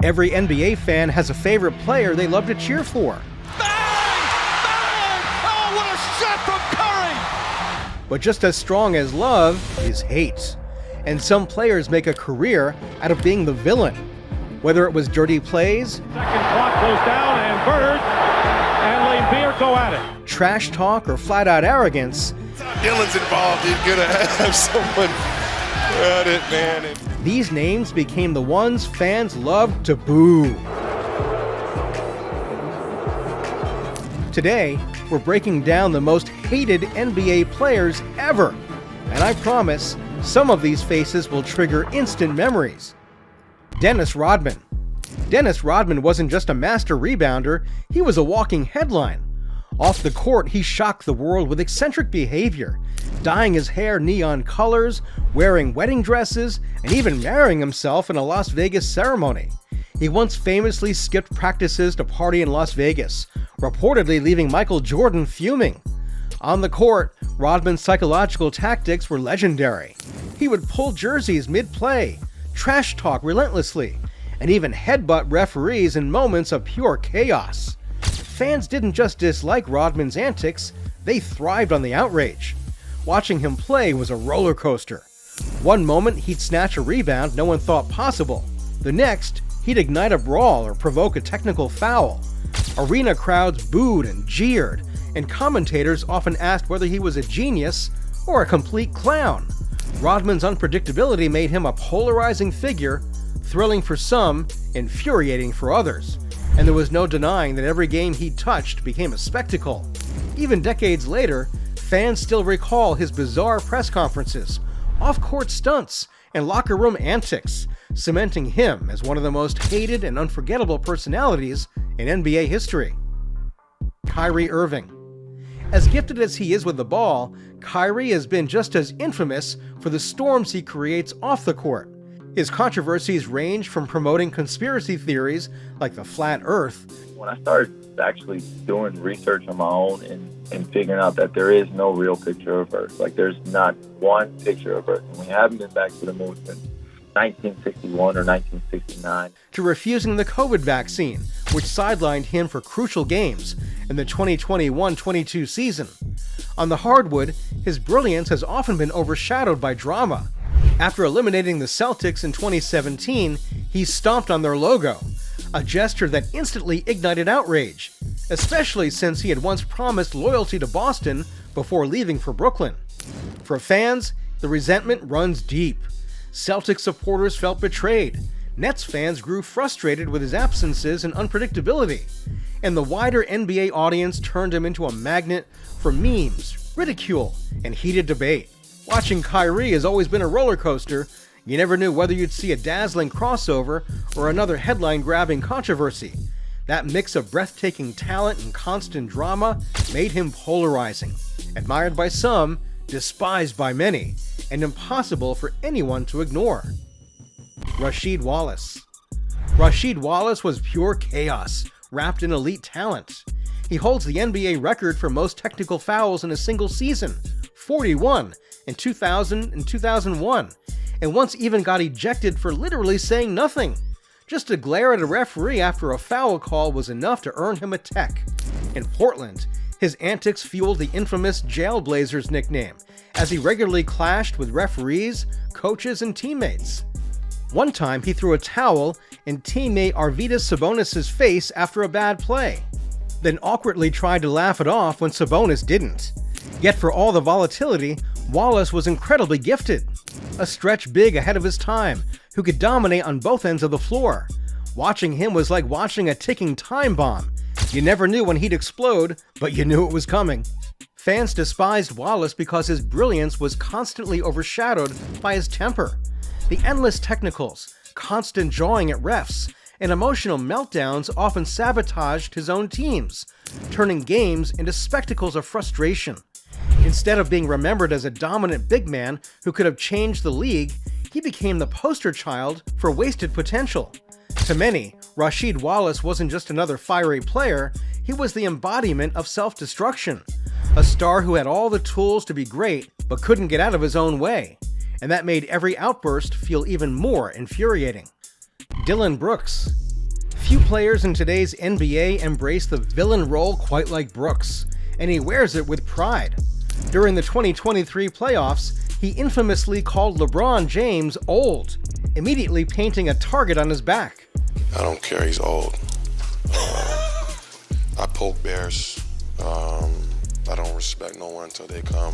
Every NBA fan has a favorite player they love to cheer for. Oh, what a shot from Curry! But just as strong as love is hate. And some players make a career out of being the villain. Whether it was dirty plays, second clock goes down, and Bird and Lane go at it. Trash talk, or flat-out arrogance, Dillon's involved. He's gonna have someone at it, man. These names became the ones fans loved to boo. Today, we're breaking down the most hated NBA players ever. And I promise, some of these faces will trigger instant memories. Dennis Rodman. Dennis Rodman wasn't just a master rebounder, he was a walking headline. Off the court, he shocked the world with eccentric behavior, dyeing his hair neon colors, wearing wedding dresses, and even marrying himself in a Las Vegas ceremony. He once famously skipped practices to party in Las Vegas, reportedly leaving Michael Jordan fuming. On the court, Rodman's psychological tactics were legendary. He would pull jerseys mid-play, trash talk relentlessly, and even headbutt referees in moments of pure chaos. Fans didn't just dislike Rodman's antics, they thrived on the outrage. Watching him play was a roller coaster. One moment, he'd snatch a rebound no one thought possible. The next, he'd ignite a brawl or provoke a technical foul. Arena crowds booed and jeered, and commentators often asked whether he was a genius or a complete clown. Rodman's unpredictability made him a polarizing figure, thrilling for some, infuriating for others. And there was no denying that every game he touched became a spectacle. Even decades later, fans still recall his bizarre press conferences, off-court stunts, and locker room antics, cementing him as one of the most hated and unforgettable personalities in NBA history. Kyrie Irving. As gifted as he is with the ball, Kyrie has been just as infamous for the storms he creates off the court. His controversies range from promoting conspiracy theories like the flat earth. When I started actually doing research on my own and figuring out that there is no real picture of Earth, like there's not one picture of Earth, and we haven't been back to the moon since 1961 or 1969. To refusing the COVID vaccine, which sidelined him for crucial games in the 2021-22 season. On the hardwood, his brilliance has often been overshadowed by drama. After eliminating the Celtics in 2017, he stomped on their logo, a gesture that instantly ignited outrage, especially since he had once promised loyalty to Boston before leaving for Brooklyn. For fans, the resentment runs deep. Celtics supporters felt betrayed. Nets fans grew frustrated with his absences and unpredictability. And the wider NBA audience turned him into a magnet for memes, ridicule, and heated debate. Watching Kyrie has always been a roller coaster. You never knew whether you'd see a dazzling crossover or another headline-grabbing controversy. That mix of breathtaking talent and constant drama made him polarizing, admired by some, despised by many, and impossible for anyone to ignore. Rasheed Wallace. Rasheed Wallace was pure chaos, wrapped in elite talent. He holds the NBA record for most technical fouls in a single season, 41 in 2000 and 2001, and once even got ejected for literally saying nothing. Just to glare at a referee after a foul call was enough to earn him a tech. In Portland, his antics fueled the infamous Jailblazers nickname, as he regularly clashed with referees, coaches, and teammates. One time, he threw a towel in teammate Arvydas Sabonis' face after a bad play, then awkwardly tried to laugh it off when Sabonis didn't. Yet for all the volatility, Wallace was incredibly gifted. A stretch big ahead of his time, who could dominate on both ends of the floor. Watching him was like watching a ticking time bomb. You never knew when he'd explode, but you knew it was coming. Fans despised Wallace because his brilliance was constantly overshadowed by his temper. The endless technicals, constant jawing at refs, and emotional meltdowns often sabotaged his own teams, turning games into spectacles of frustration. Instead of being remembered as a dominant big man who could have changed the league, he became the poster child for wasted potential. To many, Rasheed Wallace wasn't just another fiery player, he was the embodiment of self-destruction. A star who had all the tools to be great, but couldn't get out of his own way. And that made every outburst feel even more infuriating. Dillon Brooks. Few players in today's NBA embrace the villain role quite like Brooks, and he wears it with pride. During the 2023 playoffs, he infamously called LeBron James old, immediately painting a target on his back. I don't care, he's old. I poke bears. I don't respect no one until they come.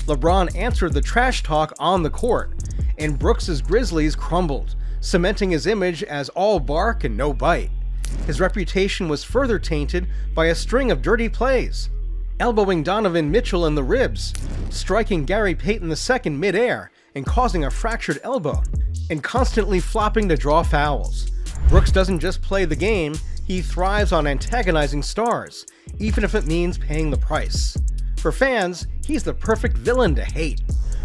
LeBron answered the trash talk on the court, and Brooks' Grizzlies crumbled, cementing his image as all bark and no bite. His reputation was further tainted by a string of dirty plays, elbowing Donovan Mitchell in the ribs, striking Gary Payton II midair and causing a fractured elbow, and constantly flopping to draw fouls. Brooks doesn't just play the game, he thrives on antagonizing stars, even if it means paying the price. For fans, he's the perfect villain to hate.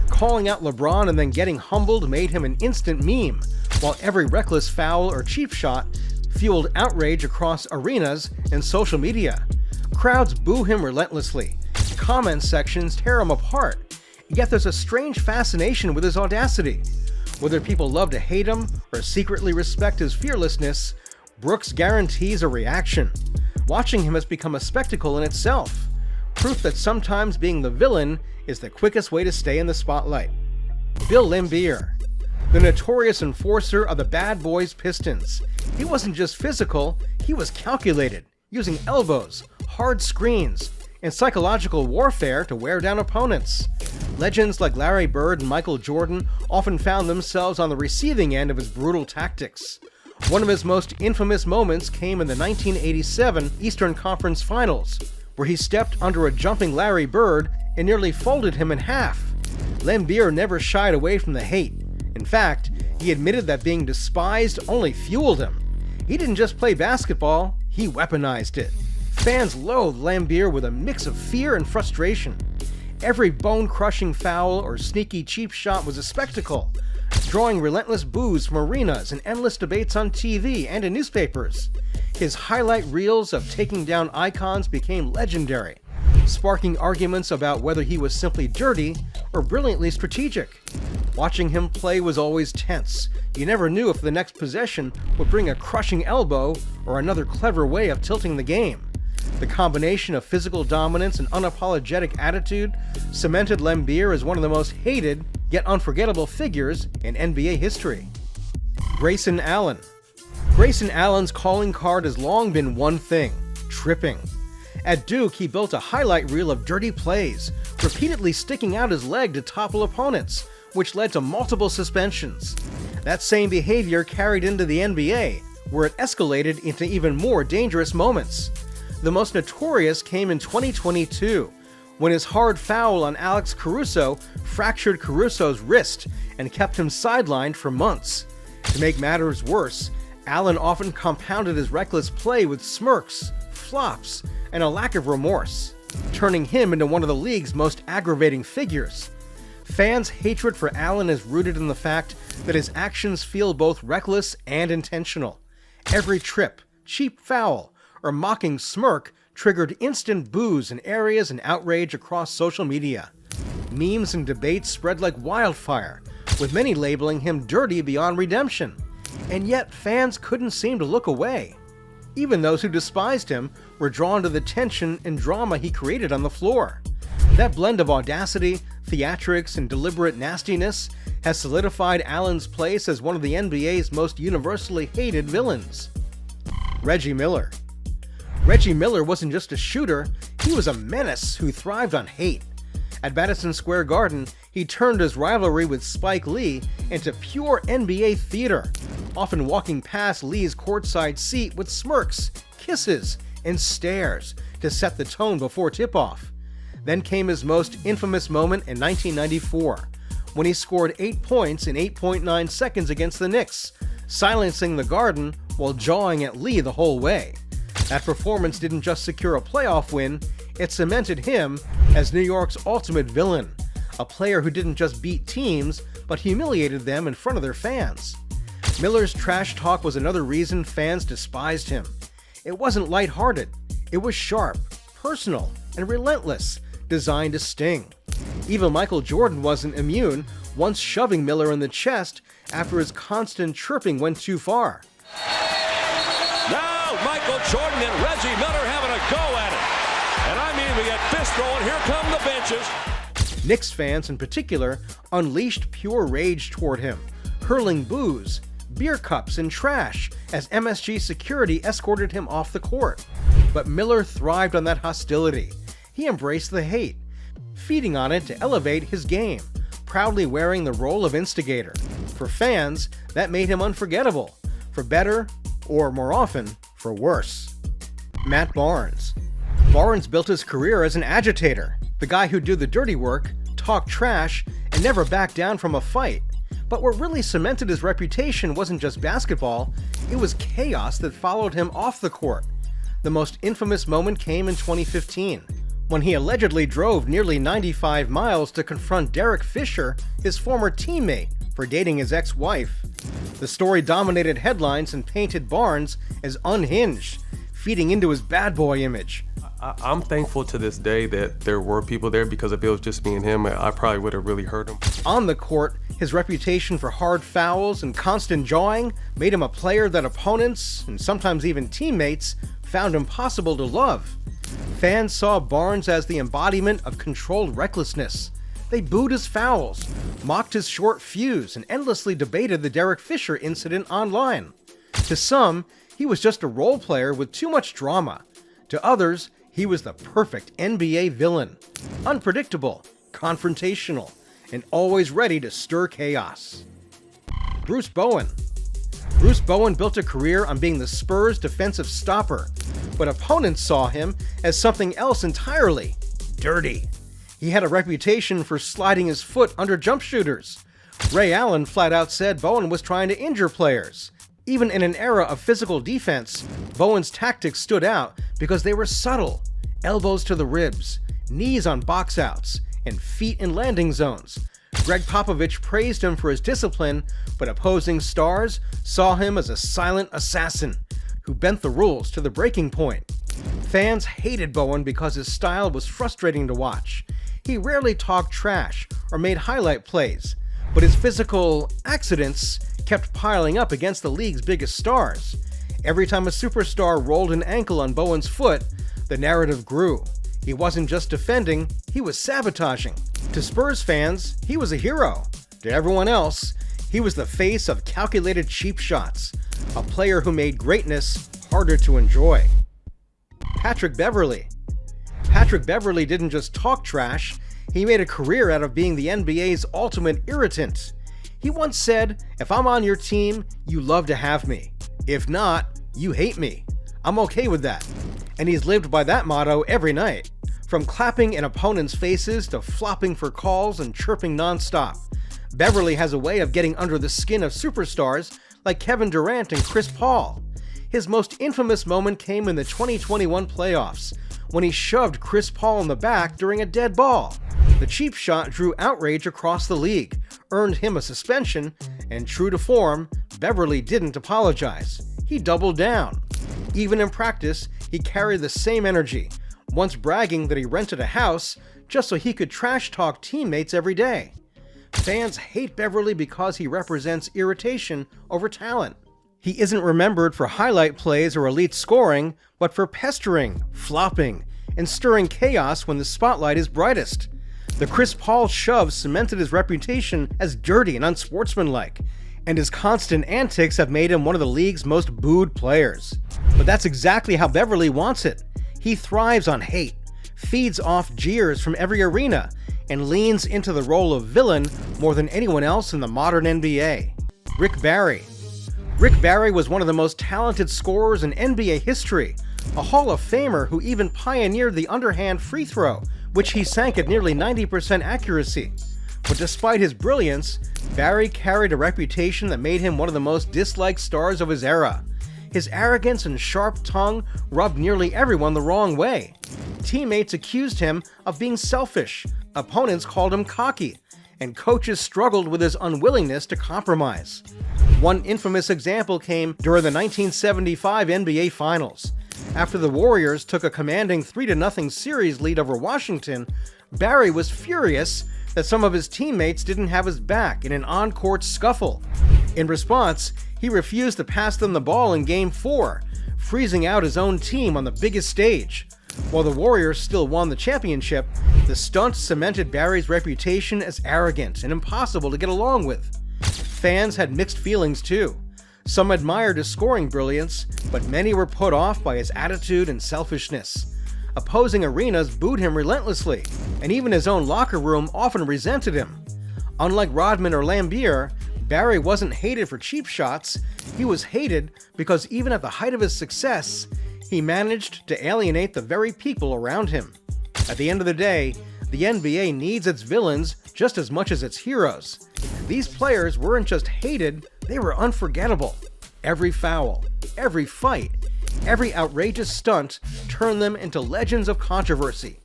Calling out LeBron and then getting humbled made him an instant meme, while every reckless foul or cheap shot fueled outrage across arenas and social media. Crowds boo him relentlessly. Comment sections tear him apart. Yet there's a strange fascination with his audacity. Whether people love to hate him or secretly respect his fearlessness, Brooks guarantees a reaction. Watching him has become a spectacle in itself. Proof that sometimes being the villain is the quickest way to stay in the spotlight. Bill Laimbeer, the notorious enforcer of the Bad Boys Pistons. He wasn't just physical, he was calculated, using elbows, hard screens, and psychological warfare to wear down opponents. Legends like Larry Bird and Michael Jordan often found themselves on the receiving end of his brutal tactics. One of his most infamous moments came in the 1987 Eastern Conference Finals, where he stepped under a jumping Larry Bird and nearly folded him in half. Laimbeer never shied away from the hate. In fact, he admitted that being despised only fueled him. He didn't just play basketball, he weaponized it. Fans loathed Laimbeer with a mix of fear and frustration. Every bone-crushing foul or sneaky cheap shot was a spectacle, drawing relentless boos from arenas and endless debates on TV and in newspapers. His highlight reels of taking down icons became legendary, sparking arguments about whether he was simply dirty or brilliantly strategic. Watching him play was always tense. You never knew if the next possession would bring a crushing elbow or another clever way of tilting the game. The combination of physical dominance and unapologetic attitude cemented Laimbeer as one of the most hated yet unforgettable figures in NBA history. Grayson Allen. Grayson Allen's calling card has long been one thing: tripping. At Duke, he built a highlight reel of dirty plays, repeatedly sticking out his leg to topple opponents, which led to multiple suspensions. That same behavior carried into the NBA, where it escalated into even more dangerous moments. The most notorious came in 2022, when his hard foul on Alex Caruso fractured Caruso's wrist and kept him sidelined for months. To make matters worse, Allen often compounded his reckless play with smirks, flops, and a lack of remorse, turning him into one of the league's most aggravating figures. Fans' hatred for Allen is rooted in the fact that his actions feel both reckless and intentional. Every trip, cheap foul, or mocking smirk triggered instant boos in areas and outrage across social media. Memes and debates spread like wildfire, with many labeling him dirty beyond redemption. And yet fans couldn't seem to look away. Even those who despised him were drawn to the tension and drama he created on the floor. That blend of audacity, theatrics, and deliberate nastiness has solidified Allen's place as one of the NBA's most universally hated villains. Reggie Miller. Reggie Miller wasn't just a shooter, he was a menace who thrived on hate. At Madison Square Garden, he turned his rivalry with Spike Lee into pure NBA theater, often walking past Lee's courtside seat with smirks, kisses, and stares to set the tone before tip-off. Then came his most infamous moment in 1994, when he scored 8 points in 8.9 seconds against the Knicks, silencing the Garden while jawing at Lee the whole way. That performance didn't just secure a playoff win, it cemented him as New York's ultimate villain, a player who didn't just beat teams, but humiliated them in front of their fans. Miller's trash talk was another reason fans despised him. It wasn't lighthearted, it was sharp, personal, and relentless, designed to sting. Even Michael Jordan wasn't immune, once shoving Miller in the chest after his constant chirping went too far. Now with Michael Jordan and Reggie Miller having a go at it. And I mean, we got fist throwing. Here come the benches. Knicks fans in particular unleashed pure rage toward him, hurling booze, beer cups, and trash as MSG security escorted him off the court. But Miller thrived on that hostility. He embraced the hate, feeding on it to elevate his game, proudly wearing the role of instigator. For fans, that made him unforgettable, for better, or more often, for worse. Matt Barnes. Barnes built his career as an agitator, the guy who'd do the dirty work, talk trash, and never back down from a fight. But what really cemented his reputation wasn't just basketball, it was chaos that followed him off the court. The most infamous moment came in 2015, when he allegedly drove nearly 95 miles to confront Derek Fisher, his former teammate, for dating his ex-wife. The story dominated headlines and painted Barnes as unhinged, feeding into his bad boy image. I'm thankful to this day that there were people there, because if it was just me and him, I probably would have really hurt him. On the court, his reputation for hard fouls and constant jawing made him a player that opponents, and sometimes even teammates, found impossible to love. Fans saw Barnes as the embodiment of controlled recklessness. They booed his fouls, mocked his short fuse, and endlessly debated the Derek Fisher incident online. To some, he was just a role player with too much drama. To others, he was the perfect NBA villain. Unpredictable, confrontational, and always ready to stir chaos. Bruce Bowen. Bruce Bowen built a career on being the Spurs' defensive stopper, but opponents saw him as something else entirely: dirty. He had a reputation for sliding his foot under jump shooters. Ray Allen flat out said Bowen was trying to injure players. Even in an era of physical defense, Bowen's tactics stood out because they were subtle: elbows to the ribs, knees on box outs, and feet in landing zones. Greg Popovich praised him for his discipline, but opposing stars saw him as a silent assassin who bent the rules to the breaking point. Fans hated Bowen because his style was frustrating to watch. He rarely talked trash or made highlight plays, but his physical accidents kept piling up against the league's biggest stars. Every time a superstar rolled an ankle on Bowen's foot, the narrative grew. He wasn't just defending, he was sabotaging. To Spurs fans, he was a hero. To everyone else, he was the face of calculated cheap shots, a player who made greatness harder to enjoy. Patrick Beverley. Patrick Beverley didn't just talk trash, he made a career out of being the NBA's ultimate irritant. He once said, "If I'm on your team, you love to have me. If not, you hate me. I'm okay with that." And he's lived by that motto every night. From clapping in opponents' faces to flopping for calls and chirping nonstop, Beverley has a way of getting under the skin of superstars like Kevin Durant and Chris Paul. His most infamous moment came in the 2021 playoffs, when he shoved Chris Paul in the back during a dead ball. The cheap shot drew outrage across the league, earned him a suspension, and true to form, Beverley didn't apologize. He doubled down. Even in practice, he carried the same energy, once bragging that he rented a house just so he could trash talk teammates every day. Fans hate Beverley because he represents irritation over talent. He isn't remembered for highlight plays or elite scoring, but for pestering, flopping, and stirring chaos when the spotlight is brightest. The Chris Paul shove cemented his reputation as dirty and unsportsmanlike, and his constant antics have made him one of the league's most booed players. But that's exactly how Beverley wants it. He thrives on hate, feeds off jeers from every arena, and leans into the role of villain more than anyone else in the modern NBA. Rick Barry. Rick Barry was one of the most talented scorers in NBA history, a Hall of Famer who even pioneered the underhand free throw, which he sank at nearly 90% accuracy. But despite his brilliance, Barry carried a reputation that made him one of the most disliked stars of his era. His arrogance and sharp tongue rubbed nearly everyone the wrong way. Teammates accused him of being selfish, opponents called him cocky, and coaches struggled with his unwillingness to compromise. One infamous example came during the 1975 NBA Finals. After the Warriors took a commanding 3-0 series lead over Washington, Barry was furious that some of his teammates didn't have his back in an on-court scuffle. In response, he refused to pass them the ball in Game 4, freezing out his own team on the biggest stage. While the Warriors still won the championship, the stunt cemented Barry's reputation as arrogant and impossible to get along with. Fans had mixed feelings too. Some admired his scoring brilliance, but many were put off by his attitude and selfishness. Opposing arenas booed him relentlessly, and even his own locker room often resented him. Unlike Rodman or Lambier, Barry wasn't hated for cheap shots. He was hated because even at the height of his success, he managed to alienate the very people around him. At the end of the day, the NBA needs its villains just as much as its heroes. These players weren't just hated, they were unforgettable. Every foul, every fight, every outrageous stunt turned them into legends of controversy.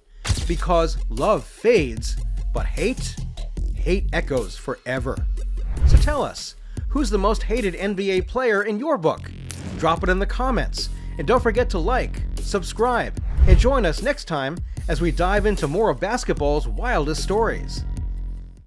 Because love fades, but hate echoes forever. So tell us, who's the most hated NBA player in your book? Drop it in the comments. And don't forget to like, subscribe, and join us next time as we dive into more of basketball's wildest stories.